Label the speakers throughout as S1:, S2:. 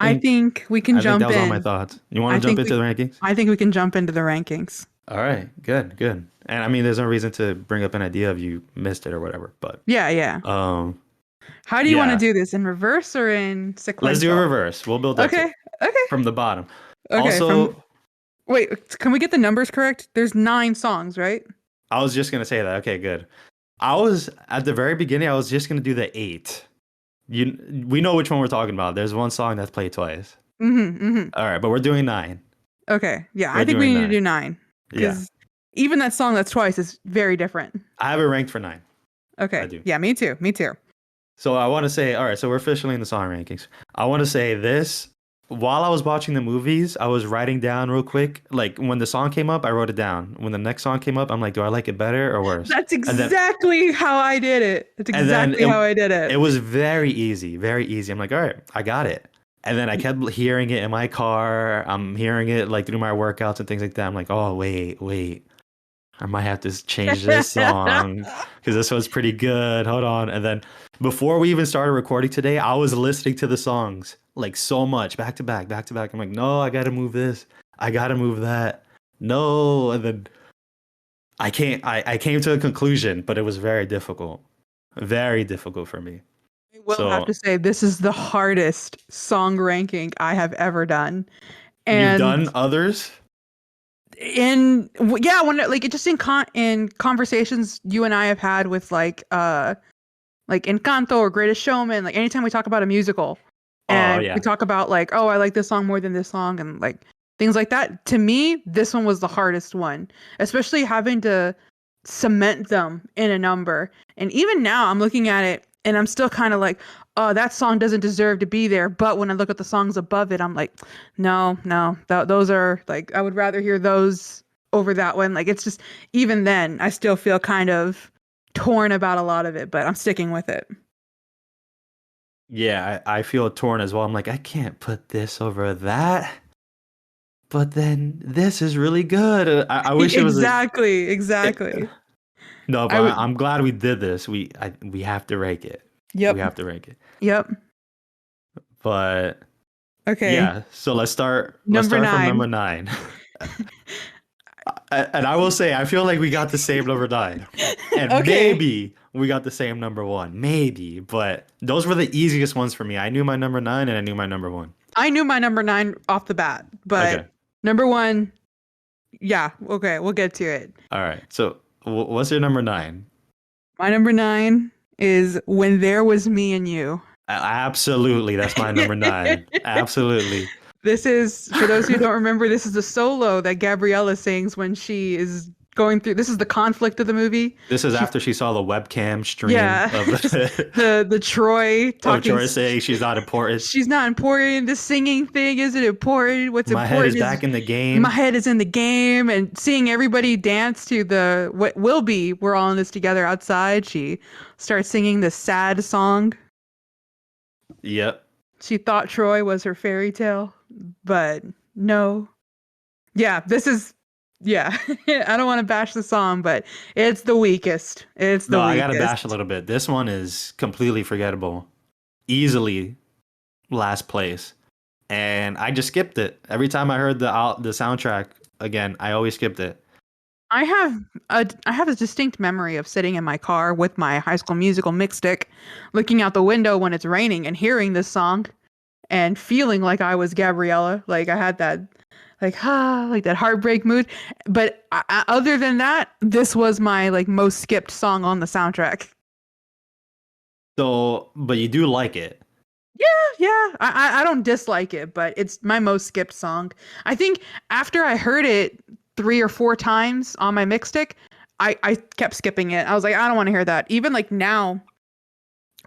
S1: I
S2: think
S1: think we can
S2: I think that
S1: jump
S2: was all my
S1: in.
S2: thoughts. You want
S1: I
S2: to jump
S1: think
S2: into
S1: we
S2: the rankings?
S1: I think we can jump into the rankings.
S2: All right, good, good. And I mean, there's no reason to bring up an idea if you missed it or whatever. But
S1: Yeah, yeah.
S2: um,
S1: How do you want to
S2: yeah,
S1: do this, in reverse or in
S2: let's do a
S1: sequential?
S2: reverse. We'll build up to
S1: Okay.
S2: it
S1: Okay.
S2: from the bottom.
S1: Okay. From
S2: Also,
S1: Wait, can we get the numbers correct? There's 9 songs, right?
S2: I was just gonna say that. Okay, good. I was at the very beginning. I was just gonna do the eight. We know which one we're talking about. There's one song that's played twice.
S1: Mm-hmm. Mm-hmm.
S2: All right, but we're doing nine.
S1: Okay. Yeah, I
S2: We're
S1: think we
S2: doing
S1: need to
S2: nine.
S1: do 9
S2: Yeah,
S1: because even that song that's twice is very different.
S2: I have it ranked for nine. I
S1: Okay.
S2: do.
S1: Yeah, me too. Me too.
S2: So I want to say, all right, so we're officially in the song rankings. I want to say this. While I was watching the movies, I was writing down real quick. Like when the song came up, I wrote it down. When the next song came up, I'm like, do I like it better or worse?
S1: That's
S2: And then
S1: exactly how I did it. That's
S2: and then
S1: exactly how I did
S2: it
S1: it.
S2: was very easy, very easy. I'm like, all right, I got it. And then I kept hearing it in my car. I'm hearing it like through my workouts and things like that. I'm like, oh wait, I might have to change this song because this one's pretty good. Hold on. And then before we even started recording today, I was listening to the songs like so much back to back, back to back. I'm like, no, I got to move this. I got to move that. No. And then I came to a conclusion, but it was very difficult for me.
S1: I will have
S2: So
S1: to say this is the hardest song ranking I have ever done.
S2: you've
S1: And
S2: done others?
S1: yeah, when like it just in conversations you and I have had with like Encanto or Greatest Showman, like anytime we talk about a musical
S2: Oh
S1: and we
S2: yeah.
S1: talk about like, oh, I like this song more than this song and like things like that. To me, this one was the hardest one, especially having to cement them in a number. And even now I'm looking at it and I'm still kind of like, oh, that song doesn't deserve to be there. But when I look at the songs above it, I'm like, no, no, those are like, I would rather hear those over that one. Like, it's just, even then, I still feel kind of torn about a lot of it, but I'm sticking with it.
S2: Yeah, I feel torn as well. I'm like, I can't put this over that. But then this is really good. I wish it was a
S1: Exactly,
S2: it,
S1: exactly.
S2: no,
S1: I
S2: but
S1: would,
S2: I'm glad we did this. We have to rank it. We
S1: yep,
S2: have to rank it.
S1: yep.
S2: But
S1: Okay,
S2: yeah, so let's
S1: number
S2: start from number
S1: 9.
S2: 9. And I will say I feel like we got the same number 9. And
S1: Okay,
S2: maybe we got the same number 1. Maybe, but those were the easiest ones for me. I knew my number 9 and I knew my number 1.
S1: I knew my number 9 off the bat, but
S2: Okay.
S1: number 1, yeah, okay, we'll get to it.
S2: All right. So what's your number 9?
S1: My number 9 is When There Was Me and You.
S2: Absolutely. That's my number 9. Absolutely.
S1: This is, for those who don't remember, this is the solo that Gabriella sings when she is going through. This is the conflict of the movie.
S2: This is
S1: She's
S2: after she saw the webcam stream
S1: Yeah,
S2: of
S1: just the Troy
S2: of
S1: talking.
S2: Troy saying she's not important.
S1: She's not important. The singing thing isn't important. What's
S2: My head is
S1: important
S2: back
S1: is
S2: in the
S1: my
S2: game.
S1: head is in the game, and seeing everybody dance to the what will be "We're All in This Together" outside. She starts singing this sad song.
S2: Yep.
S1: She thought Troy was her fairy tale, but no. Yeah, this is. Yeah, I don't want to bash the song, but it's the weakest. It's
S2: No,
S1: the
S2: I gotta bash a
S1: weakest.
S2: little bit. This one is completely forgettable. Easily last place. And I just skipped it. Every time I heard the soundtrack again, I always skipped it.
S1: I have a distinct memory of sitting in my car with my High School Musical mix stick, looking out the window when it's raining and hearing this song and feeling like I was Gabriella. Like I had that like that heartbreak mood. But other than that, this was my like most skipped song on the soundtrack.
S2: So, but you do like it.
S1: Yeah, I don't dislike it, but it's my most skipped song. I think after I heard it 3 or 4 times on my mixtape, I kept skipping it. I was like, I don't want to hear that. Even like now,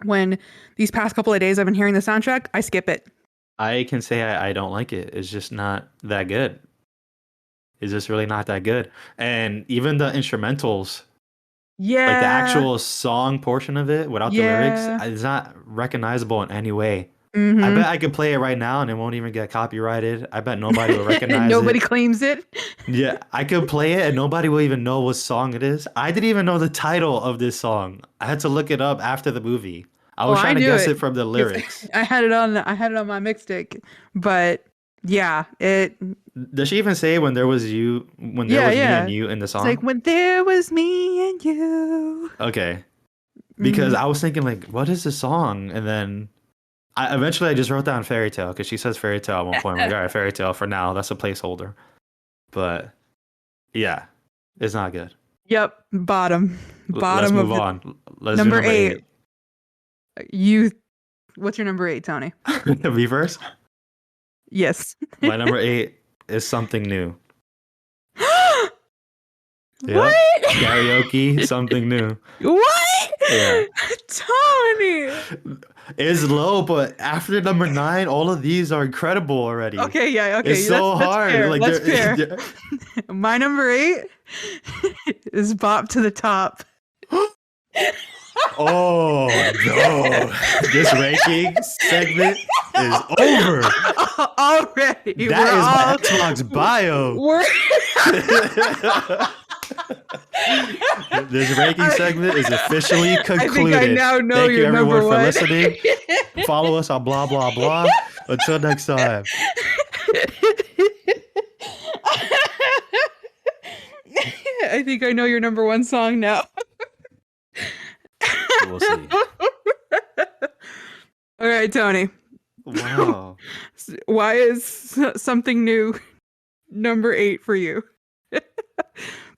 S1: when these past couple of days I've been hearing the soundtrack, I skip it.
S2: I can say I don't like it. It's just not that good. It's just really not that good. And even the instrumentals, like the
S1: Yeah,
S2: actual song portion of it without the lyrics,
S1: yeah.
S2: it's not recognizable in any way. I
S1: Mm-hmm.
S2: bet I could play it right now and it won't even get copyrighted. I bet nobody will recognize
S1: Nobody
S2: it.
S1: claims it.
S2: Yeah, I could play it and nobody will even know what song it is. I didn't even know the title of this song. I had to look it up after the movie. I
S1: Oh,
S2: was
S1: I
S2: trying to
S1: knew
S2: guess
S1: it.
S2: it from the
S1: 'Cause
S2: lyrics.
S1: I had it on my mixtape. But yeah,
S2: Does she even say when there was you, when there
S1: yeah,
S2: was me and
S1: yeah.
S2: you in the
S1: It's like
S2: song?
S1: when there was me and you.
S2: Okay. Because
S1: Mm,
S2: I was thinking like, what is the song? And then I just wrote down fairy tale because she says fairy tale at one point. I'm like, all right, fairy tale for now. That's a placeholder. But yeah, it's not good.
S1: yep, bottom.
S2: Let's
S1: Bottom
S2: move
S1: of the
S2: on. Let's do
S1: number
S2: number
S1: 8.
S2: 8.
S1: You what's your number 8, Tony?
S2: Me first.
S1: Yes.
S2: My number 8 is something new.
S1: What?
S2: Yep. Karaoke, something new.
S1: What?
S2: Yeah.
S1: Tony.
S2: It's low, but after number 9, all of these are incredible already.
S1: Okay, yeah,
S2: It's
S1: okay.
S2: so
S1: That's
S2: hard.
S1: fair.
S2: Like
S1: That's fair.
S2: they're
S1: My number 8 is Bop to the Top.
S2: oh no. This ranking segment is over.
S1: Already.
S2: That is my Xbox bio.
S1: We're
S2: This ranking segment is officially
S1: I think I
S2: concluded.
S1: now know
S2: Thank you
S1: your
S2: everyone
S1: number
S2: for
S1: one.
S2: listening. Follow us on blah blah blah. Until next time.
S1: I think I know your number 1 song now.
S2: We'll see.
S1: All right, Tony.
S2: Wow.
S1: Why is something new number 8 for you?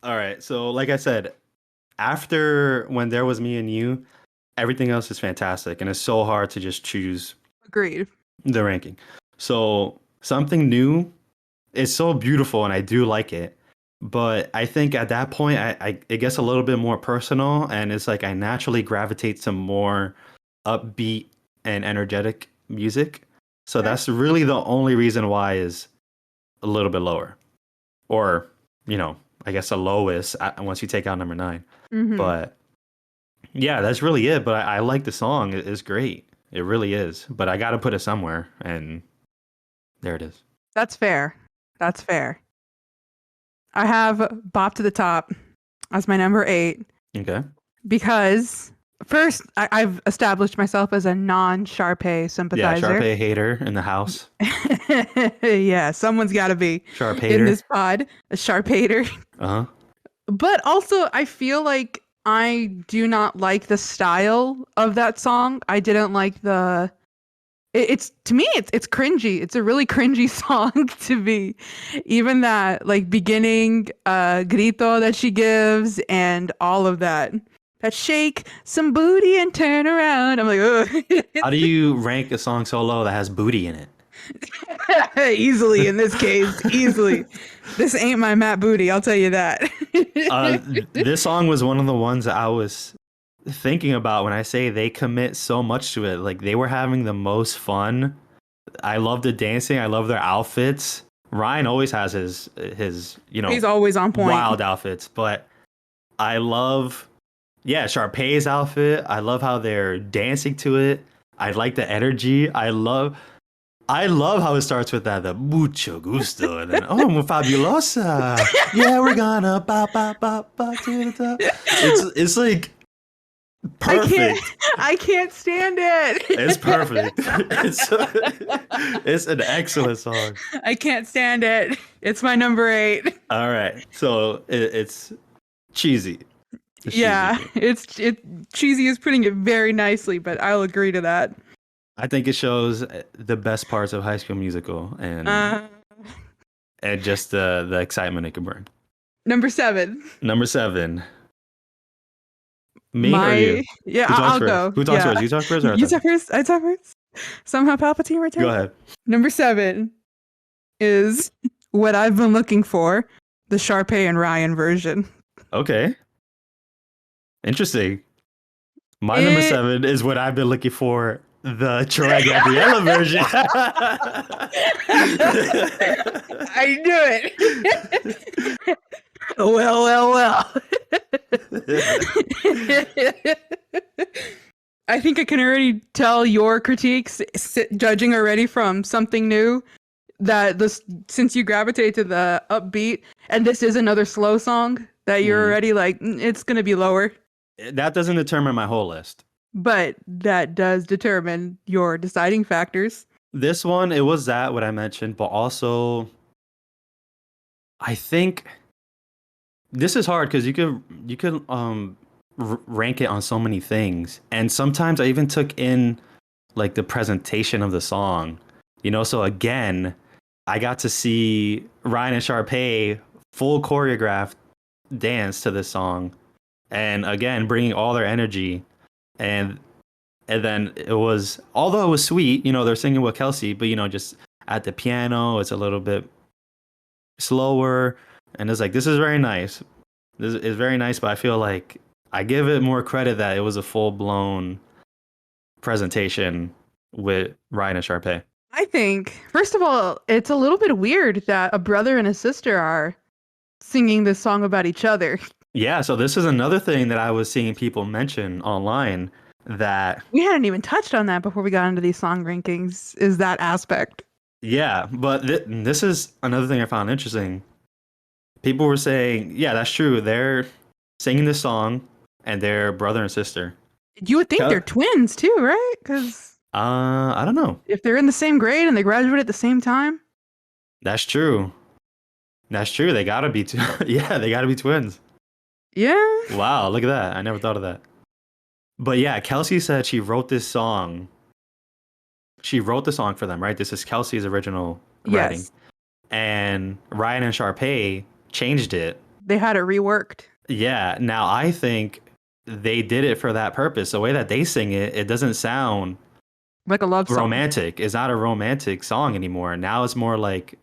S2: All right. So, like I said, after when there was me and you, everything else is fantastic, and it's so hard to just choose
S1: Agreed.
S2: the ranking. So, something new is so beautiful, and I do like it. But I think at that point, it gets a little bit more personal, and it's like I naturally gravitate to more upbeat and energetic music. So
S1: Okay.
S2: that's really the only reason why is a little bit lower, or I guess the lowest once you take out number 9.
S1: Mm-hmm.
S2: But yeah, that's really it. But I like the song; it's great. It really is. But I got to put it somewhere, and there it is.
S1: That's fair. That's fair. I have Bop to the Top as my number 8
S2: Okay.
S1: because first I've established myself as a non-Sharpay
S2: Yeah,
S1: sympathizer.
S2: Sharpay hater in the house.
S1: Yeah, someone's got to be
S2: Sharp
S1: in
S2: hater.
S1: this pod, a Sharp hater.
S2: Uh huh.
S1: But also, I feel like I do not like the style of that song. I didn't like the. It's to me, it's cringy. It's a really cringy song to me. Even that like beginning grito that she gives and all of that. That shake some booty and turn around. I'm like, ugh.
S2: How do you rank a song so low that has booty in it?
S1: Easily in this case, easily. This ain't my Matt Booty, I'll tell you that.
S2: This song was one of the ones that I was thinking about when I say they commit so much to it. Like they were having the most fun. I love the dancing. I love their outfits. Ryan always has his
S1: He's always on point.
S2: wild outfits, but I love Sharpay's outfit. I love how they're dancing to it. I like the energy. I love how it starts with the mucho gusto and then muy fabulosa. Yeah, we're gonna ba ba ba ba to the top. It's like perfect.
S1: I can't stand it.
S2: It's perfect. It's an excellent song.
S1: I can't stand it. It's my number 8.
S2: All right, so it's cheesy. It's
S1: Yeah,
S2: cheesy.
S1: cheesy is putting it very nicely, but I'll agree to that.
S2: I think it shows the best parts of High School Musical and just the excitement it can bring.
S1: Number 7.
S2: Number 7. Me or you?
S1: Yeah,
S2: Who talks
S1: I'll
S2: first?
S1: go.
S2: Who talks
S1: Yeah.
S2: first? You talk first or I
S1: You
S2: talk
S1: talk first. I talk first. Somehow Palpatine returns.
S2: Go ahead.
S1: Number 7 is what I've been looking for, the Sharpay and Ryan version.
S2: Okay. Interesting. My number 7 is what I've been looking for, the Troy Gabriella version.
S1: I knew it. Well. I think I can already tell your critiques, judging already from something new, that since you gravitate to the upbeat, and this is another slow song, that you're already like, it's going to be lower.
S2: That doesn't determine my whole list.
S1: but that does determine your deciding factors.
S2: This one, it was that what I mentioned, but also I think this is hard because you could rank it on so many things, and sometimes I even took in like the presentation of the song, So again, I got to see Ryan and Sharpay full choreographed dance to this song, and again bringing all their energy, and then it was, although it was sweet, they're singing with Kelsey, but just at the piano, it's a little bit slower, and it's like this is very nice. This is very nice, but I feel like I give it more credit that it was a full blown presentation with Ryan and Sharpay.
S1: I think, first of all, it's a little bit weird that a brother and a sister are singing this song about each other.
S2: Yeah, so this is another thing that I was seeing people mention online that
S1: We hadn't even touched on that before we got into these song rankings, is that aspect.
S2: yeah, but this is another thing I found interesting. People were saying, yeah, that's true. They're singing this song and they're brother and sister.
S1: You would think they're twins too, right? Because
S2: I don't know.
S1: if they're in the same grade and they graduate at the same time.
S2: That's true. That's true. They gotta be yeah, they gotta be twins.
S1: Yeah.
S2: Wow, look at that. I never thought of that. But yeah, Kelsey said she wrote this song. She wrote the song for them, right? This is Kelsey's original writing.
S1: Yes.
S2: And Ryan and Sharpay changed it.
S1: They had it reworked.
S2: Yeah. Now I think they did it for that purpose. The way that they sing it, it doesn't sound
S1: like a love song.
S2: Romantic. It's not a romantic song anymore. Now it's more like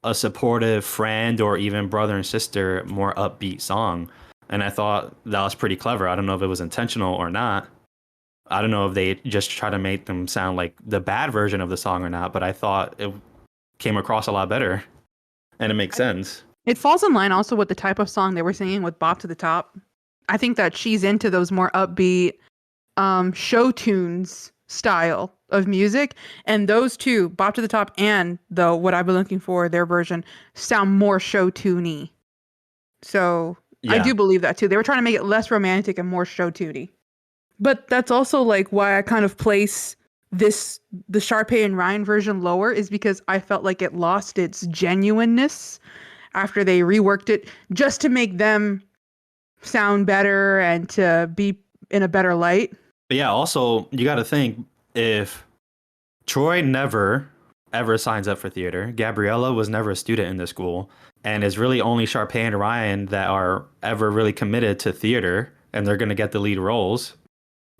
S2: a supportive friend or even brother and sister, more upbeat song. And I thought that was pretty clever. I don't know if it was intentional or not. I don't know if they just try to make them sound like the bad version of the song or not, but I thought it came across a lot better and it makes sense.
S1: It falls in line also with the type of song they were singing with Bop to the Top. I think that she's into those more upbeat show tunes style of music, and those two, Bop to the Top and what I've been looking for, their version, sound more show tuney. So yeah. I do believe that too. They were trying to make it less romantic and more show tuney. But that's also like why I kind of place the Sharpay and Ryan version lower, is because I felt like it lost its genuineness after they reworked it just to make them sound better and to be in a better light.
S2: But yeah, also you got to think, if Troy never ever signs up for theater, Gabriella was never a student in this school, and it's really only Sharpay and Ryan that are ever really committed to theater, and they're going to get the lead roles,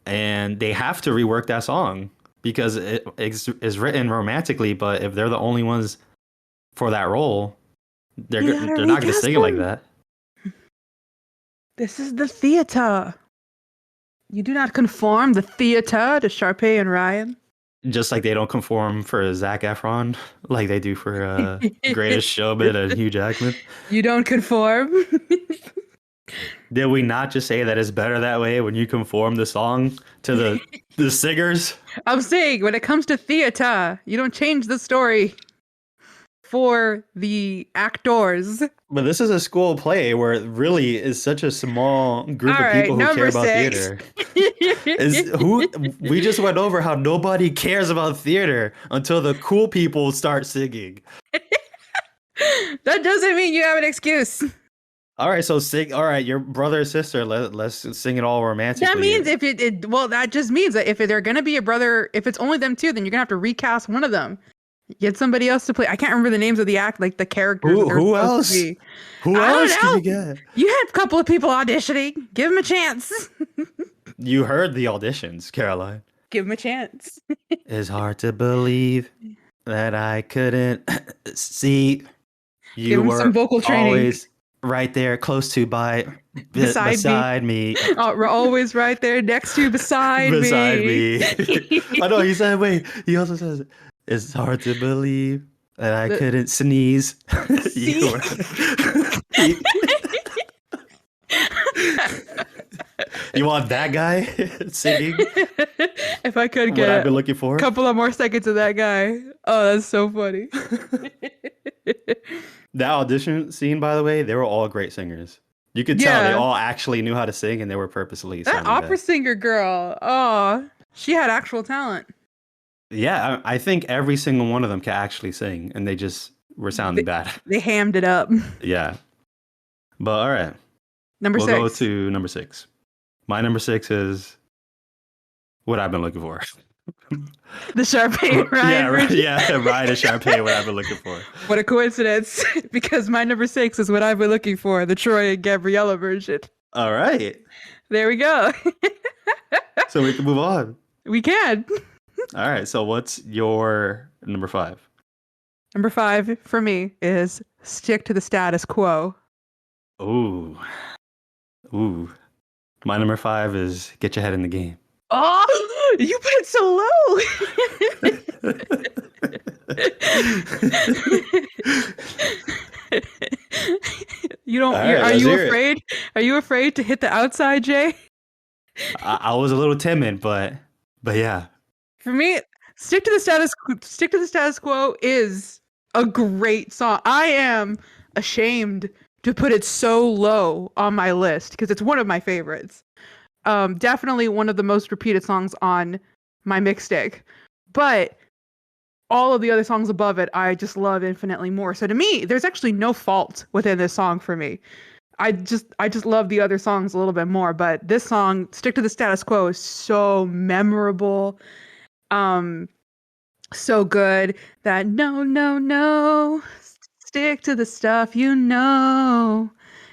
S2: and they have to rework that song because it is written romantically, but if they're the only ones for that role, they're not going to sing it like that.
S1: This is the theater. You do not conform the theater to Sharpay and Ryan.
S2: Just like they don't conform for Zac Efron, like they do for Greatest Showman and Hugh Jackman.
S1: You don't conform.
S2: Did we not just say that it's better that way when you conform the song to the singers?
S1: I'm saying when it comes to theater, you don't change the story for the actors.
S2: But this is a school play where it really is such a small group of people who care about theater. We just went over how nobody cares about theater until the cool people start singing.
S1: That doesn't mean you have an excuse.
S2: All right, so sing. All right, your brother or sister. Let's sing it all romantically.
S1: That means that just means that if they're gonna be a brother, if it's only them two, then you're gonna have to recast one of them. Get somebody else to play. I can't remember the names of the like the characters.
S2: Who else? Who else can you get?
S1: You had a couple of people auditioning. Give them a chance.
S2: You heard the auditions, Caroline.
S1: Give them a chance.
S2: It's hard to believe that I couldn't see you.
S1: Give them
S2: were
S1: some vocal training.
S2: Always right there, close to, beside me.
S1: Oh, we're always right there, next to, beside
S2: me. I know. He said. Wait. He also says, "It's hard to believe that I couldn't sneeze." You want that guy singing?
S1: If I could get
S2: what I've been looking for,
S1: a couple of more seconds of that guy. Oh, that's so funny.
S2: That audition scene, by the way, they were all great singers. You could tell they
S1: Yeah,
S2: all actually knew how to sing and they were purposely
S1: that
S2: sounding
S1: opera
S2: bad.
S1: singer girl. Oh, she had actual talent.
S2: Yeah, I think every single one of them can actually sing and they just were sounding
S1: They,
S2: bad.
S1: they hammed it up.
S2: Yeah. But all right,
S1: Number
S2: we'll go
S1: 6.
S2: to number 6. My number 6 is what I've been looking for.
S1: The Sharpay Ryan
S2: Yeah, right.
S1: version.
S2: Yeah, Ride a Sharpay, what I've been looking for.
S1: What a coincidence. Because my number 6 is what I've been looking for, the Troy and Gabriella version.
S2: All right.
S1: There we go.
S2: So we can move on.
S1: We can.
S2: All right. So what's your number 5?
S1: Number 5 for me is stick to the status quo.
S2: Ooh. Ooh. My number 5 is Get Your Head in the Game.
S1: Oh, you put it so low. You don't.
S2: All right,
S1: Are
S2: let's
S1: you
S2: hear it.
S1: afraid? Are you afraid to hit the outside, Jay?
S2: I was a little timid, but yeah.
S1: For me, stick to the status quo is a great song. I am ashamed to put it so low on my list because it's one of my favorites. Definitely one of the most repeated songs on my mixtape. But all of the other songs above it, I just love infinitely more. So to me, there's actually no fault within this song for me. I just love the other songs a little bit more, but this song, Stick to the Status Quo, is so memorable. Um so good that no, stick to the stuff you know.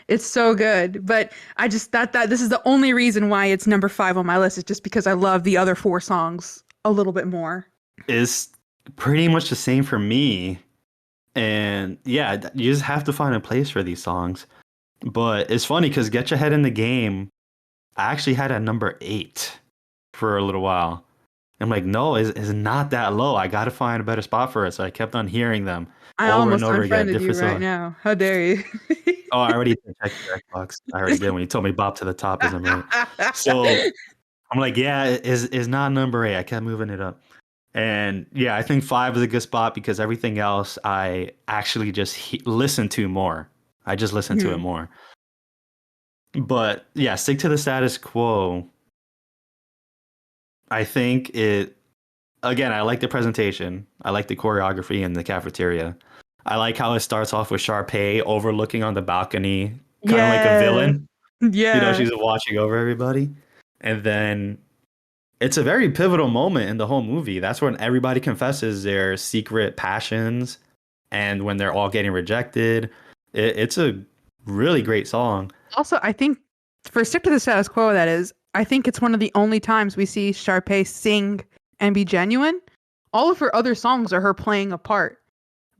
S1: It's so good. But I just that this is the only reason why it's number 5 on my list is just because I love the other 4 songs a little bit more.
S2: It's pretty much the same for me. And yeah, you just have to find a place for these songs. But it's funny because Get Your Head in the Game, I actually had at number 8 for a little while. I'm like, no, it's not that low. I got to find a better spot for it. So I kept on hearing them
S1: I
S2: over and
S1: almost
S2: over again,
S1: unfriended you
S2: different
S1: right
S2: songs.
S1: now. How dare you?
S2: Oh, I already checked your Xbox. I already did when you told me Bop to the Top is number 8. So I'm like, yeah, is not number 8. I kept moving it up. And yeah, I think 5 is a good spot because everything else I actually just listen to more. I just listen to it
S1: Mhm.
S2: more. But yeah, Stick to the Status Quo. I think it, again, I like the presentation. I like the choreography in the cafeteria. I like how it starts off with Sharpay overlooking on the balcony, kind of like a
S1: Yeah.
S2: villain. You know,
S1: Yeah.
S2: she's watching over everybody. And then it's a very pivotal moment in the whole movie. That's when everybody confesses their secret passions and when they're all getting rejected. It's a really great song.
S1: Also, I think for Stick to the Status Quo, that is, I think it's one of the only times we see Sharpay sing and be genuine. All of her other songs are her playing a part.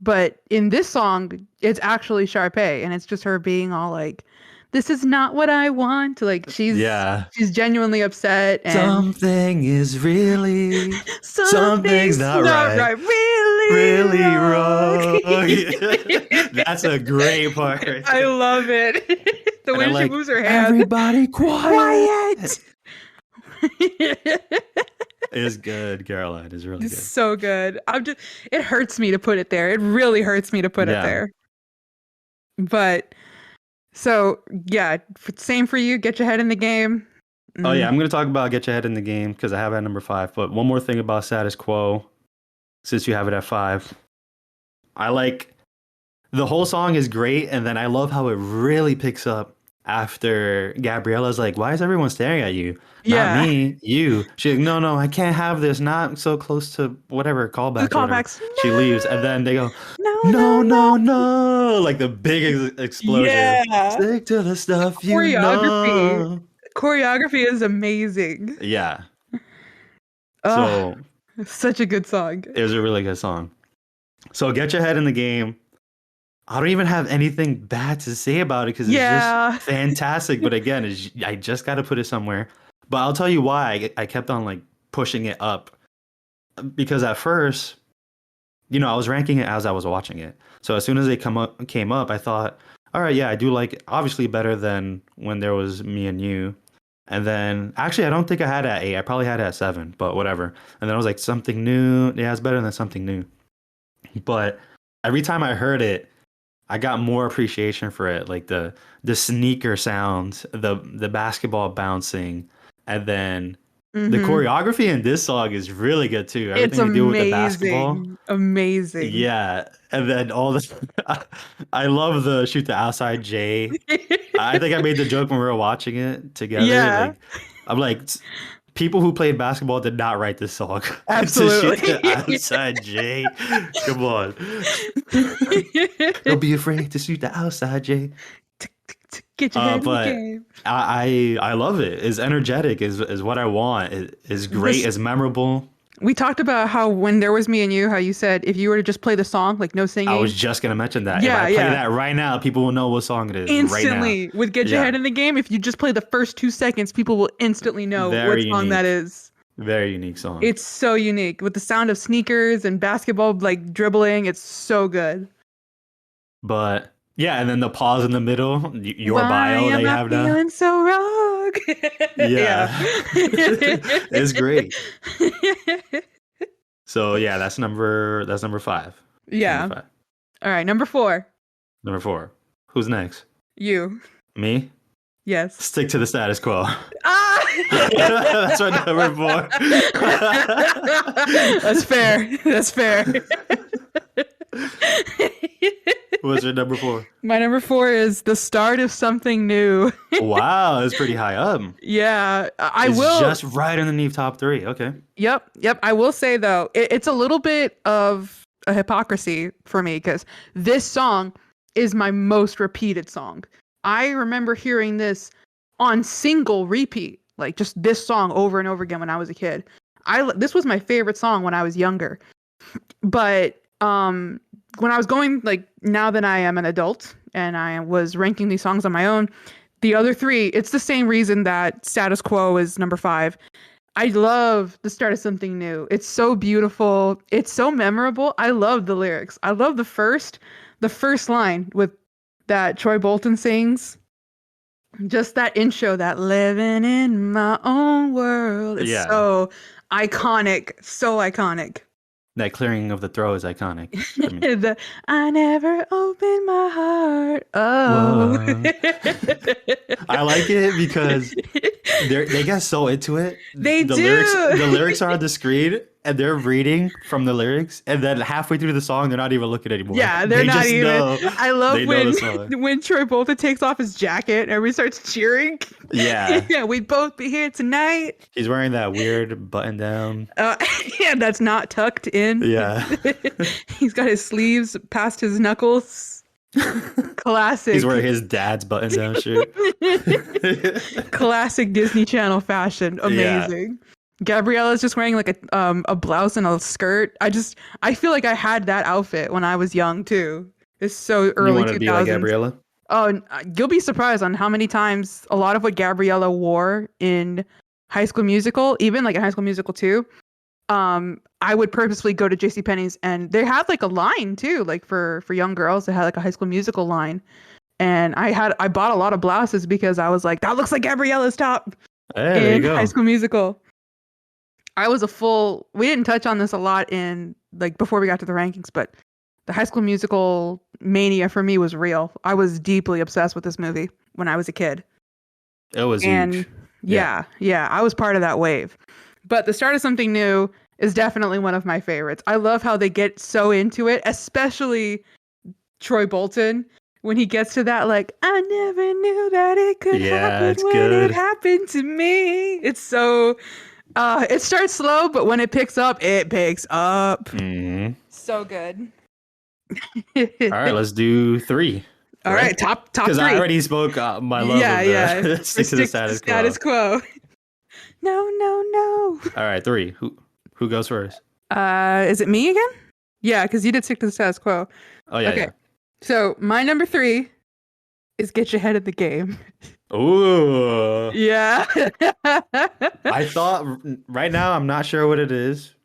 S1: But in this song, it's actually Sharpay, and it's just her being all like, "This is not what I want." Like
S2: Yeah.
S1: she's genuinely upset, and
S2: Something is really, something's
S1: something's
S2: not
S1: not
S2: right.
S1: right, really
S2: Really
S1: wrong.
S2: wrong. That's a great part right
S1: I
S2: there.
S1: love it. The
S2: And I'm
S1: way she
S2: like,
S1: moves her hands.
S2: everybody quiet.
S1: Quiet.
S2: It's good, Caroline. It's really
S1: It's
S2: good.
S1: so good. It hurts me to put it there. It really hurts me to put it
S2: Yeah.
S1: there. But so yeah, same for you. Get your head in the game.
S2: Oh yeah,
S1: Mm.
S2: I'm gonna talk about Get Your Head in the Game because I have it at number 5. But one more thing about Status Quo, since you have it at 5, I like the whole song is great, and then I love how it really picks up after Gabriella's like, "Why is everyone staring at you? Not
S1: Yeah.
S2: me, you." She's like, "No, I can't have this. Not so close to whatever
S1: The
S2: callbacks or whatever."
S1: callbacks.
S2: She leaves, and then they go,
S1: No, no.
S2: No!" Like the big explosion.
S1: Yeah.
S2: Stick to the stuff you
S1: Choreography.
S2: know.
S1: Choreography is amazing.
S2: Yeah.
S1: Oh,
S2: So
S1: such a good song.
S2: it was a really good song. So Get Your Head in the Game. I don't even have anything bad to say about it because it's
S1: Yeah.
S2: just fantastic. But again, I just got to put it somewhere. But I'll tell you why I kept on like pushing it up because at first, I was ranking it as I was watching it. So as soon as it came up, I thought, all right, yeah, I do like it. Obviously better than when there was Me and You. And then actually, I don't think I had it at 8. I probably had it at 7, but whatever. And then I was like, Something New. Yeah, it's better than Something New. But every time I heard it, I got more appreciation for it, like the sneaker sounds, the basketball bouncing, and then the
S1: Mm-hmm.
S2: choreography in this song is really good too.
S1: It's
S2: Everything to do with the basketball.
S1: amazing. Amazing.
S2: Yeah, and then all the I love the shoot the outside J. I think I made the joke when we were watching it together.
S1: Yeah,
S2: Like, I'm like, people who played basketball did not write this song to shoot
S1: absolutely.
S2: the outside J. Come on, don't be afraid to shoot the outside J.
S1: Get your head in the
S2: But
S1: game.
S2: I love it. It's energetic. Is what I want. It is great.
S1: This
S2: It's memorable.
S1: We talked about how when there was me and you, how you said if you were to just play the song, like no
S2: I was
S1: singing,
S2: just gonna mention that. If I
S1: yeah,
S2: play
S1: yeah,
S2: that right now, people will know what song it is right now.
S1: instantly would get your
S2: Yeah,
S1: head in the game. If you just play the first 2 seconds, people will instantly know what
S2: very
S1: song that
S2: unique.
S1: is.
S2: Very unique song.
S1: It's so unique with the sound of sneakers and basketball like dribbling. It's so good.
S2: But yeah, and then the pause in the middle, your
S1: Why
S2: bio that
S1: am
S2: you
S1: I
S2: have now.
S1: feeling so wrong? Yeah.
S2: Yeah. It's great. So yeah, that's number five.
S1: Yeah.
S2: Number five.
S1: All right, number 4.
S2: Number four. Who's next?
S1: You.
S2: Me?
S1: Yes.
S2: Stick to the status quo.
S1: Ah!
S2: That's my number 4.
S1: That's fair. That's fair.
S2: What's your number 4?
S1: My number 4 is the start of something new.
S2: Wow, that's pretty high up.
S1: Yeah, I
S2: It's
S1: will.
S2: just right underneath top 3. Okay.
S1: Yep. I will say though, it's a little bit of a hypocrisy for me because this song is my most repeated song. I remember hearing this on single repeat, like just this song over and over again when I was a kid. This was my favorite song when I was younger. But when I was going, like, now that I am an adult and I was ranking these songs on my own, the other 3, it's the same reason that Status Quo is number 5. I love the start of something new. It's so beautiful. It's so memorable. I love the lyrics. I love the first line with that Troy Bolton sings. Just that intro, that living in my own world. It's
S2: Yeah.
S1: so iconic. So iconic.
S2: That clearing of the throat is iconic for me.
S1: I never opened my heart. Oh.
S2: I like it because they get so into it.
S1: They
S2: the
S1: do.
S2: lyrics are on the screen and they're reading from the lyrics, and then halfway through the song they're not even looking anymore.
S1: Yeah, they're
S2: They
S1: not
S2: just
S1: even.
S2: know.
S1: I love
S2: They know the song.
S1: when Troy Bolton takes off his jacket and everybody starts cheering.
S2: Yeah.
S1: Yeah, we'd both be here tonight.
S2: He's wearing that weird button down.
S1: Yeah, that's not tucked in.
S2: Yeah.
S1: He's got his sleeves past his knuckles. Classic.
S2: He's wearing his dad's button down shirt.
S1: Classic Disney Channel fashion.
S2: Yeah.
S1: Amazing. Gabriella's just wearing like a blouse and a skirt. I feel like I had that outfit when I was young too. It's so
S2: You
S1: early
S2: want to
S1: 2000s.
S2: be like Gabriella?
S1: Oh, you'll be surprised on how many times a lot of what Gabriella wore in High School Musical, even like in High School Musical 2, I would purposely go to JCPenney's and they had like a line too, like for young girls. They had like a High School Musical line. And I bought a lot of blouses because I was like, that looks like Gabriella's top
S2: Hey, there you
S1: in
S2: go.
S1: High School Musical. We didn't touch on this a lot in like before we got to the rankings, but the High School Musical mania for me was real. I was deeply obsessed with this movie when I was a kid.
S2: It was
S1: And
S2: huge.
S1: yeah, I was part of that wave. But the start of something new is definitely one of my favorites. I love how they get so into it, especially Troy Bolton when he gets to that like I never knew that it could happen
S2: it's
S1: when
S2: good.
S1: it happened to me. It's so it starts slow, but when it picks up, it picks up.
S2: Mhm.
S1: So good.
S2: All right, let's do 3.
S1: All right, top 3.
S2: Because I already spoke my love of the stick to the status quo.
S1: No.
S2: All right, 3. Who goes first?
S1: Is it me again? Yeah, because you did stick to the status quo.
S2: Oh yeah.
S1: Okay. So my number 3 is Get Your Head in the Game.
S2: Yeah. Ooh.
S1: Yeah.
S2: I thought right now I'm not sure what it is,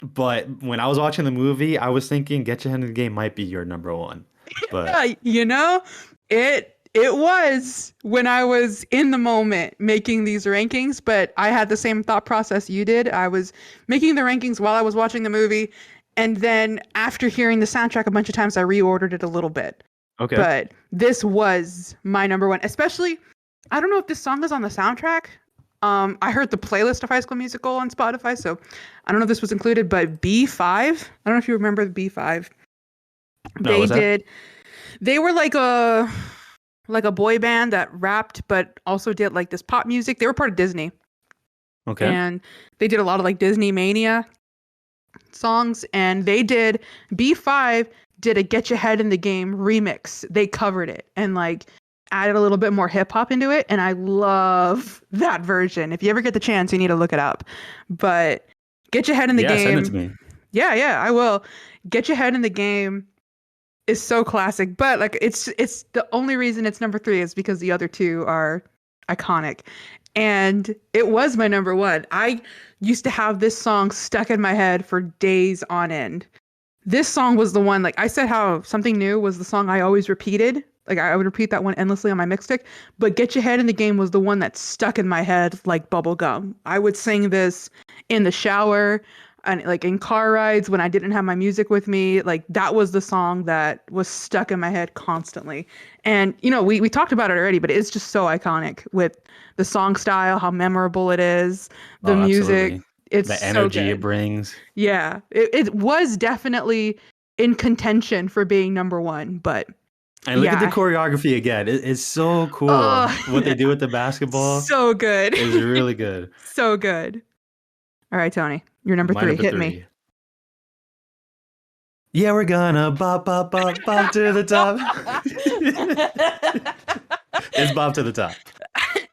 S2: but when I was watching the movie, I was thinking Get Your Head in the Game might be your number 1. But
S1: You know, it was when I was in the moment making these rankings, but I had the same thought process you did. I was making the rankings while I was watching the movie, and then after hearing the soundtrack a bunch of times, I reordered it a little bit.
S2: Okay.
S1: but this was my number one. Especially, I don't know if this song is on the soundtrack. I heard the playlist of High School Musical on Spotify, so I don't know if this was included. But B5, I don't know if you remember the B5.
S2: No,
S1: They
S2: what's that?
S1: did. They were like a boy band that rapped, but also did like this pop music. They were part of Disney,
S2: Okay.
S1: and they did a lot of like Disney Mania songs. And they did B5 did a Get Your Head in the Game remix. They covered it and like added a little bit more hip hop into it. And I love that version. If you ever get the chance, you need to look it up. But Get Your Head in the
S2: Yeah, send it
S1: Game.
S2: to me.
S1: Yeah, I will. Get Your Head in the Game is so classic, but like it's the only reason it's number 3 is because the other two are iconic. And it was my number one. I used to have this song stuck in my head for days on end. This song was the one, like I said, how Something New was the song I always repeated. Like I would repeat that one endlessly on my mixtape. But Get Your Head in the Game was the one that stuck in my head like bubble gum. I would sing this in the shower and like in car rides when I didn't have my music with me. Like that was the song that was stuck in my head constantly. And we talked about it already, but it's just so iconic with the song style, how memorable it is, the
S2: Oh,
S1: music.
S2: absolutely.
S1: It's
S2: The
S1: so
S2: energy it
S1: good.
S2: brings.
S1: Yeah, it was definitely in contention for being number one, but
S2: And look at the
S1: yeah.
S2: choreography again. It's so cool.
S1: Oh,
S2: What they do with the basketball
S1: so good.
S2: is really good.
S1: So good. All right, Tony, you're number
S2: My
S1: 3.
S2: number
S1: Hit me.
S2: 3. Yeah, we're gonna bop, bop, bop, bop to the top. It's bop to the top.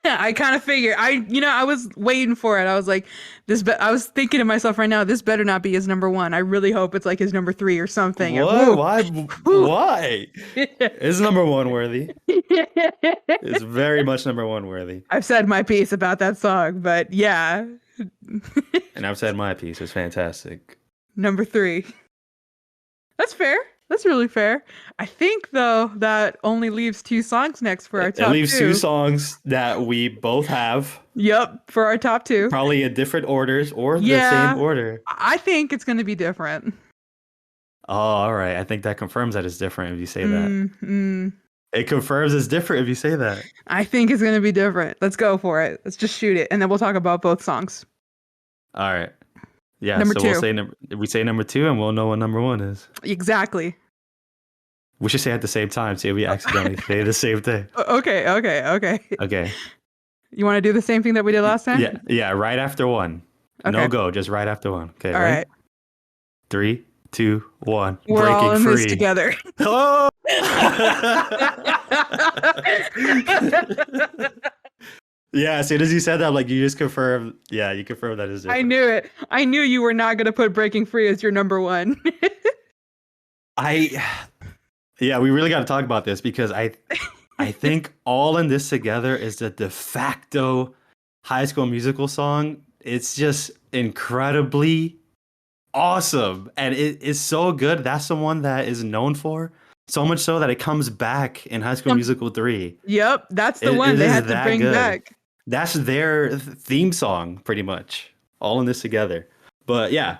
S1: I kind of figured. I was waiting for it. I was like, I was thinking to myself right now, this better not be his number one. I really hope it's like his number 3 or something. And
S2: What?
S1: woo,
S2: Why?
S1: woo.
S2: Why? It's number one worthy. It's very much number one worthy.
S1: I've said my piece about that song, but yeah,
S2: And I've said my piece. It's fantastic.
S1: number 3. That's fair. That's really fair. I think though that only leaves 2 songs next for our
S2: It
S1: top
S2: leaves 2
S1: two.
S2: songs that we both have,
S1: Yep, for our top 2.
S2: probably in different orders or the
S1: Yeah,
S2: same order.
S1: I think it's going to be different.
S2: Oh, all right. I think that confirms that it's different if you say that.
S1: Mm.
S2: It confirms it's different if you say that.
S1: I think it's going to be different. Let's go for it. Let's just shoot it, and then we'll talk about both songs.
S2: All right. Yeah.
S1: Number
S2: so
S1: 2.
S2: we say number 2, and we'll know what number 1 is.
S1: Exactly.
S2: We should say it at the same time. See if we accidentally say the same thing.
S1: Okay.
S2: Okay.
S1: You want to do the same thing that we did last time?
S2: Yeah. Right after 1.
S1: Okay.
S2: No go. Just right after 1. Okay.
S1: All right.
S2: 3, 2, 1.
S1: We're
S2: Breaking
S1: all in
S2: free.
S1: this together.
S2: Oh! Yeah, as soon as you said that, like you just confirmed. Yeah, you confirmed that is different.
S1: I knew it. I knew you were not going to put Breaking Free as your number 1.
S2: Yeah, we really got to talk about this because I think All in This Together is the de facto High School Musical song. It's just incredibly awesome, and it is so good. That's the one that is known for. So much so that it comes back in High School Musical 3.
S1: Yep, that's the one
S2: It
S1: they
S2: is
S1: had to
S2: that
S1: bring
S2: good.
S1: back.
S2: That's their theme song, pretty much. All in This Together. But yeah,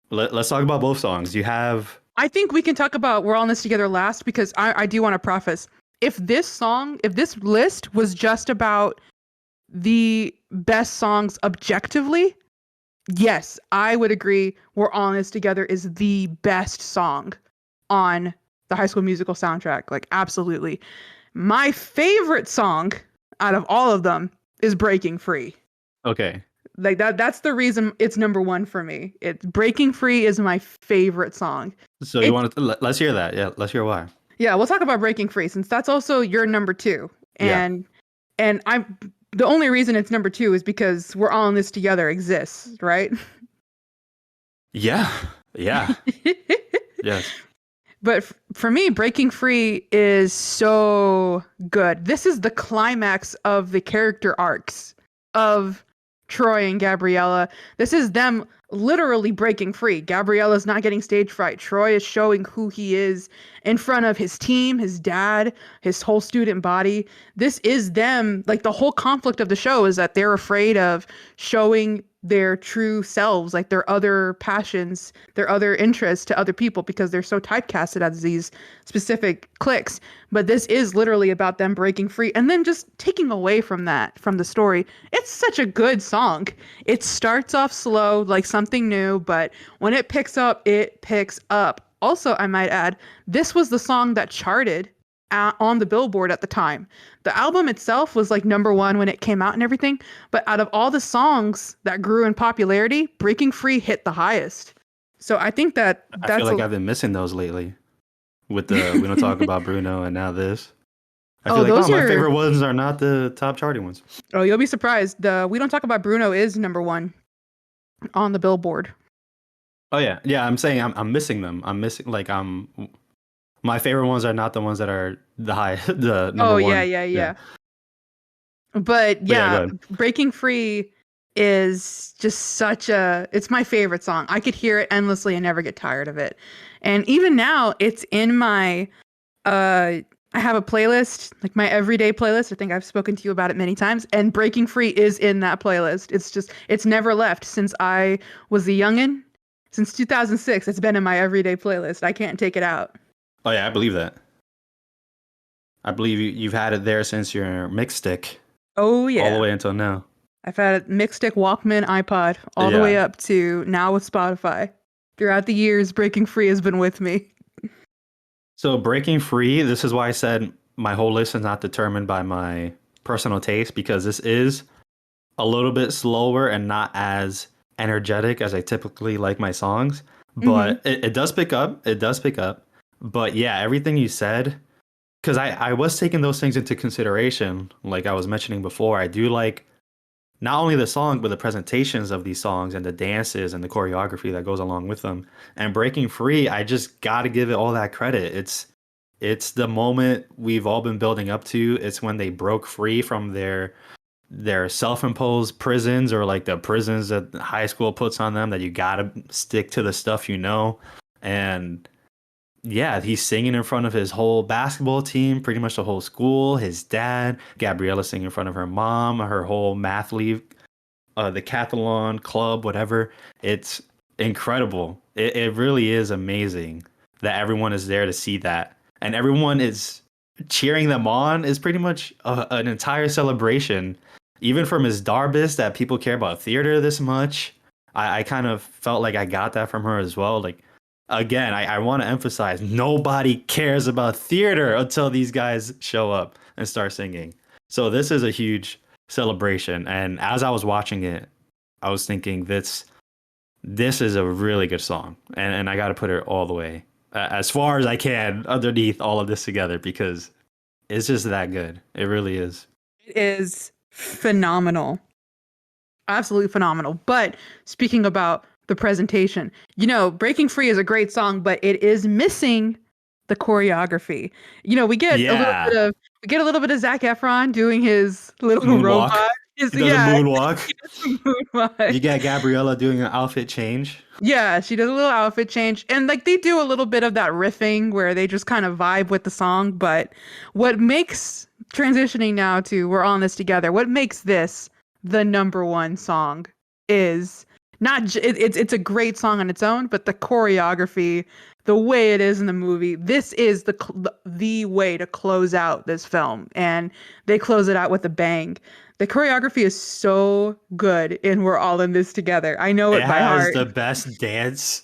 S2: let's talk about both songs. You have...
S1: I think we can talk about We're All in This Together last because I do want to preface. If this list was just about the best songs objectively, yes, I would agree We're All in This Together is the best song on the High School Musical soundtrack. Like, absolutely. My favorite song out of all of them is Breaking Free.
S2: Okay.
S1: Like that's the reason it's number 1 for me. Breaking Free is my favorite song.
S2: So you want to... Let's hear that. Yeah, let's hear why.
S1: Yeah, we'll talk about Breaking Free since that's also your number 2. And I'm the only reason it's number 2 is because We're All in This Together exists, right?
S2: Yeah. Yes.
S1: But for me, Breaking Free is so good. This is the climax of the character arcs of Troy and Gabriella. This is them literally breaking free. Gabriella's not getting stage fright. Troy is showing who he is in front of his team, his dad, his whole student body. This is them. Like the whole conflict of the show is that they're afraid of showing their true selves, like their other passions, their other interests to other people because they're so typecasted as these specific cliques. But this is literally about them breaking free and then just taking away from that, from the story. It's such a good song. It starts off slow, like something new, but when it picks up, it picks up. Also, I might add, this was the song that charted on the Billboard at the time. The album itself was like number one when it came out and everything, but out of all the songs that grew in popularity, Breaking Free hit the highest. So I think that
S2: I feel
S1: that's
S2: like I've been missing those lately with the We Don't Talk About Bruno and now this. I feel
S1: oh,
S2: like,
S1: those
S2: my
S1: are
S2: favorite ones are not the top charting ones.
S1: oh, you'll be surprised. The We Don't Talk About Bruno is number one on the Billboard.
S2: Oh yeah, yeah. I'm saying I'm missing them. I'm missing like my favorite ones are not the ones that are the high, the number
S1: Oh yeah,
S2: one.
S1: yeah,
S2: Yeah.
S1: yeah. But
S2: But yeah, go
S1: yeah,
S2: ahead.
S1: Breaking Free is just such a it's my favorite song. I could hear it endlessly and never get tired of it. And even now it's in my I have a playlist, like my everyday playlist. I think I've spoken to you about it many times, and Breaking Free is in that playlist. It's never left since I was a youngin. Since 2006, it's been in my everyday playlist. I can't take it out.
S2: Oh yeah, I believe that. I believe you've had it there since your mix stick
S1: Oh
S2: all the
S1: yeah.
S2: way until now.
S1: I've had a mixed stick, Walkman, iPod, all the way
S2: Yeah.
S1: up to now with Spotify. Throughout the years, Breaking Free has been with me.
S2: So Breaking Free, this is why I said my whole list is not determined by my personal taste because this is a little bit slower and not as energetic as I typically like my songs.
S1: Hmm.
S2: But it does pick up. It does pick up. But yeah, everything you said, because I was taking those things into consideration, like I was mentioning before. I do like not only the song, but the presentations of these songs and the dances and the choreography that goes along with them. And Breaking Free, I just got to give it all that credit. It's the moment we've all been building up to. It's when they broke free from their self-imposed prisons or like the prisons that high school puts on them that you got to stick to the stuff you know. And yeah, he's singing in front of his whole basketball team, pretty much the whole school, his dad, Gabriella singing in front of her mom, her whole math league, the Cathalon club, whatever. It's incredible. It really is amazing that everyone is there to see that. And everyone is cheering them on is pretty much an entire celebration. Even from Ms. Darbus, that people care about theater this much. I kind of felt like I got that from her as well. Like, again, I want to emphasize nobody cares about theater until these guys show up and start singing. So this is a huge celebration. And as I was watching it, I was thinking this is a really good song. And I got to put it all the way as far as I can underneath all of this together because it's just that good. It really is.
S1: It is phenomenal. Absolutely phenomenal. But speaking about the presentation, Breaking Free is a great song, but it is missing the choreography. We get a little
S2: Yeah.
S1: bit of Zac Efron doing his little
S2: Moonwalk.
S1: robot.
S2: He does a
S1: Yeah,
S2: moonwalk.
S1: he does some moonwalk.
S2: You got Gabriella doing an outfit change.
S1: Yeah, she does a little outfit change. And like they do a little bit of that riffing where they just kind of vibe with the song. But what makes transitioning now to We're All in This Together, what makes this the number one song is not it's a great song on its own, but the choreography, the way it is in the movie, this is the way to close out this film. And they close it out with a bang. The choreography is so good in We're All in This Together. I know
S2: It
S1: it by
S2: has
S1: heart.
S2: the best dance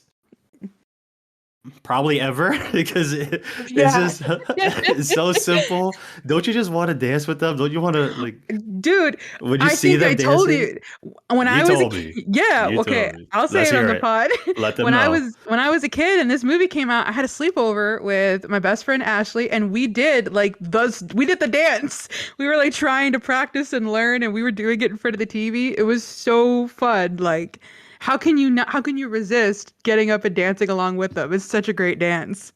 S2: probably ever because it's
S1: Yeah.
S2: just it's so simple. Don't you just want to dance with them? Don't you want to like
S1: Dude,
S2: when you
S1: I
S2: see
S1: think I
S2: them
S1: told
S2: dancing?
S1: you when
S2: You
S1: I was a
S2: told me.
S1: kid. Yeah,
S2: You
S1: okay.
S2: told me.
S1: I'll say
S2: Let's
S1: it on
S2: hear
S1: the
S2: it.
S1: pod.
S2: Let them know.
S1: When I was a kid and this movie came out, I had a sleepover with my best friend Ashley and we did the dance. We were like trying to practice and learn and we were doing it in front of the TV. It was so fun. Like how can you resist getting up and dancing along with them? It's such a great dance.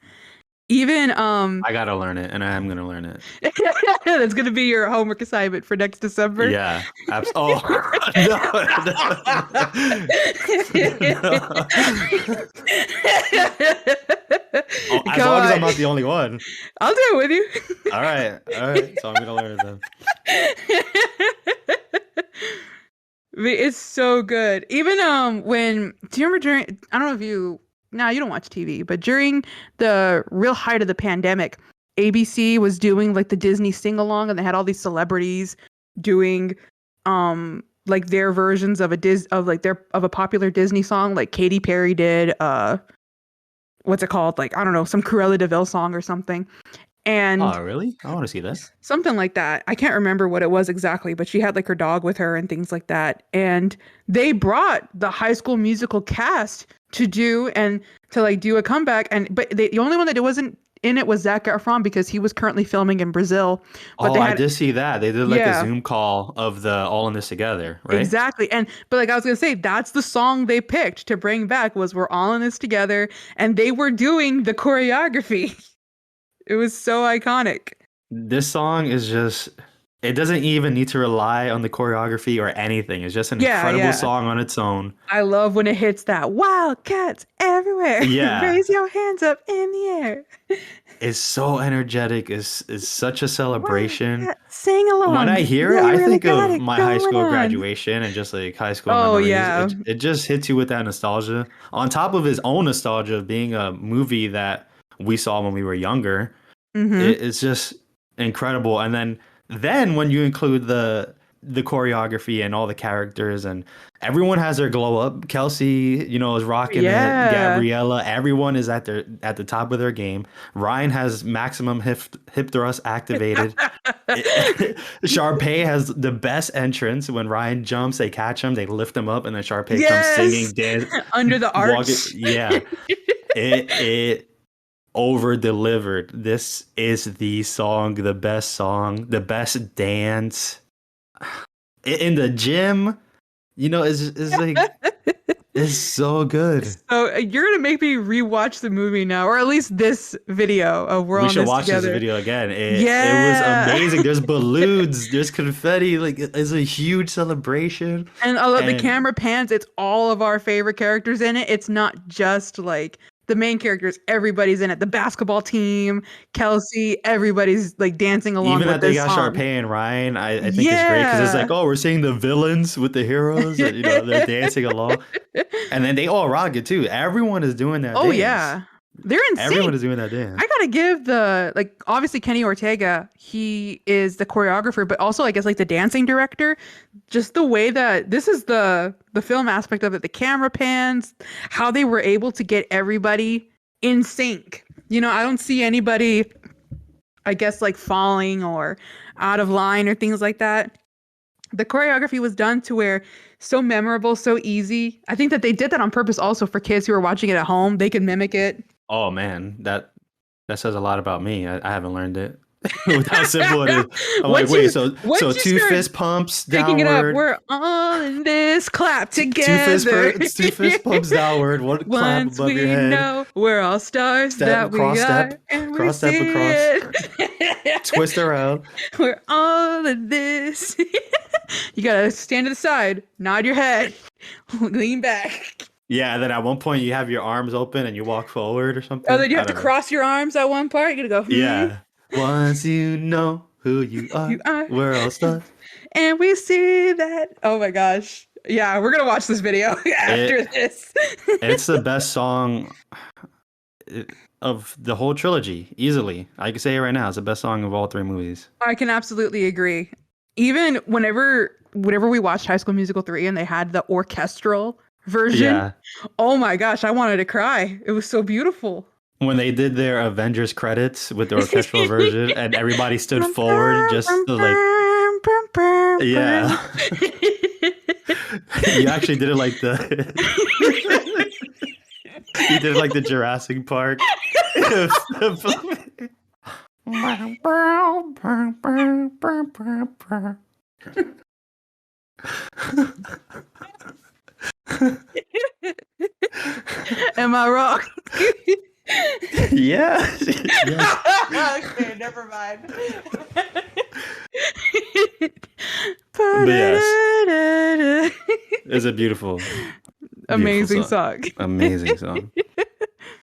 S1: Even
S2: I gotta learn it, and I am gonna learn it.
S1: that's gonna be your homework assignment for next December.
S2: Yeah. Oh no, no. Oh, as
S1: Come
S2: long as
S1: on.
S2: I'm not the only one.
S1: I'll do it with you.
S2: All right. So I'm gonna learn it then.
S1: It's so good. Even when do you remember during I don't know if you now you don't watch TV, but during the real height of the pandemic, ABC was doing like the Disney sing along and they had all these celebrities doing like their versions of a popular Disney song like Katy Perry did what's it called? Like I don't know, some Cruella de Vil song or something. And
S2: Oh, really? I want to see that.
S1: something like that. I can't remember what it was exactly, but she had like her dog with her and things like that. And they brought the High School Musical cast to do and to like do a comeback. And the only one that it wasn't in it was Zac Efron because he was currently filming in Brazil. But
S2: Oh,
S1: they
S2: I
S1: had
S2: did see that. They did like a
S1: yeah,
S2: Zoom call of the All in This Together, right?
S1: exactly. And but like I was gonna say, that's the song they picked to bring back was "We're All in This Together," and they were doing the choreography. It was so iconic.
S2: This song is just, it doesn't even need to rely on the choreography or anything. It's just an
S1: Yeah,
S2: incredible
S1: yeah.
S2: song on its own.
S1: I love when it hits that wildcats everywhere.
S2: Yeah,
S1: Raise your hands up in the air.
S2: it's so energetic. It's such a celebration.
S1: Wildcat, sing
S2: When
S1: along.
S2: I hear it,
S1: You
S2: I
S1: really
S2: think
S1: got
S2: of
S1: it
S2: my high
S1: going
S2: school
S1: on.
S2: graduation and just like high school
S1: Oh
S2: memories.
S1: yeah.
S2: It just hits you with that nostalgia. On top of his own nostalgia of being a movie that we saw when we were younger,
S1: Mm-hmm.
S2: it's just incredible. And then when you include the choreography and all the characters and everyone has their glow up. Kelsey, is rocking it.
S1: Yeah.
S2: Gabriella, everyone is at the top of their game. Ryan has maximum hip thrust activated. Sharpay has the best entrance. When Ryan jumps, they catch him, they lift him up, and then Sharpay comes
S1: Yes.
S2: singing, dance,
S1: Under the
S2: walking.
S1: arch.
S2: Yeah, it over delivered. This is the song, the best song, the best dance in the gym. It's like it's so good.
S1: So you're gonna make me rewatch the movie now, or at least this video of "We're
S2: We
S1: on
S2: should
S1: This
S2: watch this
S1: Together."
S2: video again. It was
S1: Yeah.
S2: amazing. There's balloons, there's confetti. Like it's a huge celebration.
S1: And I love the
S2: And
S1: camera pans. It's all of our favorite characters in it. It's not just like the main characters. Everybody's in it. The basketball team, Kelsey, everybody's like dancing along
S2: even
S1: with
S2: that they
S1: this
S2: got
S1: song.
S2: Sharpay and Ryan, I think is great because it's like,
S1: Yeah.
S2: oh, we're seeing the villains with the heroes. And, they're dancing along, and then they all rock it too. Everyone is doing that
S1: Oh
S2: dance.
S1: yeah. They're in
S2: Everyone
S1: sync.
S2: is doing that dance.
S1: I gotta give obviously Kenny Ortega, he is the choreographer, but also I guess like the dancing director. Just the way that this is the film aspect of it, the camera pans, how they were able to get everybody in sync. I don't see anybody, I guess, like falling or out of line or things like that. The choreography was done to where so memorable, so easy. I think that they did that on purpose also for kids who are watching it at home. They could mimic it.
S2: Oh man, that says a lot about me. I haven't learned it with how simple it is. I'm like, wait, so
S1: Once you
S2: two
S1: start
S2: fist pumps
S1: picking it up,
S2: downward,
S1: we're all in this clap
S2: two
S1: together.
S2: fist pumps downward, one clap
S1: Once
S2: above your
S1: we
S2: head,
S1: know we're all stars that we are, and we
S2: cross step
S1: see
S2: across,
S1: it.
S2: twist around.
S1: We're all in this. You gotta stand to the side, nod your head, lean back.
S2: Yeah, and then at one point you have your arms open and you walk forward or
S1: Oh,
S2: something.
S1: then you
S2: I
S1: have to
S2: don't know.
S1: cross your arms at one part. You gotta go,
S2: Yeah. Once you know who you
S1: you
S2: are,
S1: are.
S2: we're all stars.
S1: And we see that. Oh my gosh. Yeah, we're gonna watch this video after this.
S2: It's the best song of the whole trilogy, easily. I can say it right now. It's the best song of all three movies.
S1: I can absolutely agree. Even whenever we watched High School Musical 3 and they had the orchestral version,
S2: Yeah.
S1: oh my gosh, I wanted to cry. It was so beautiful.
S2: When they did their Avengers credits with the orchestral version and everybody stood forward just to like, yeah. You actually did it like you did it like the Jurassic Park.
S1: Am I wrong?
S2: Yeah.
S1: Okay, never mind.
S2: But yes, it's a beautiful
S1: Amazing
S2: song.
S1: song.
S2: Amazing song.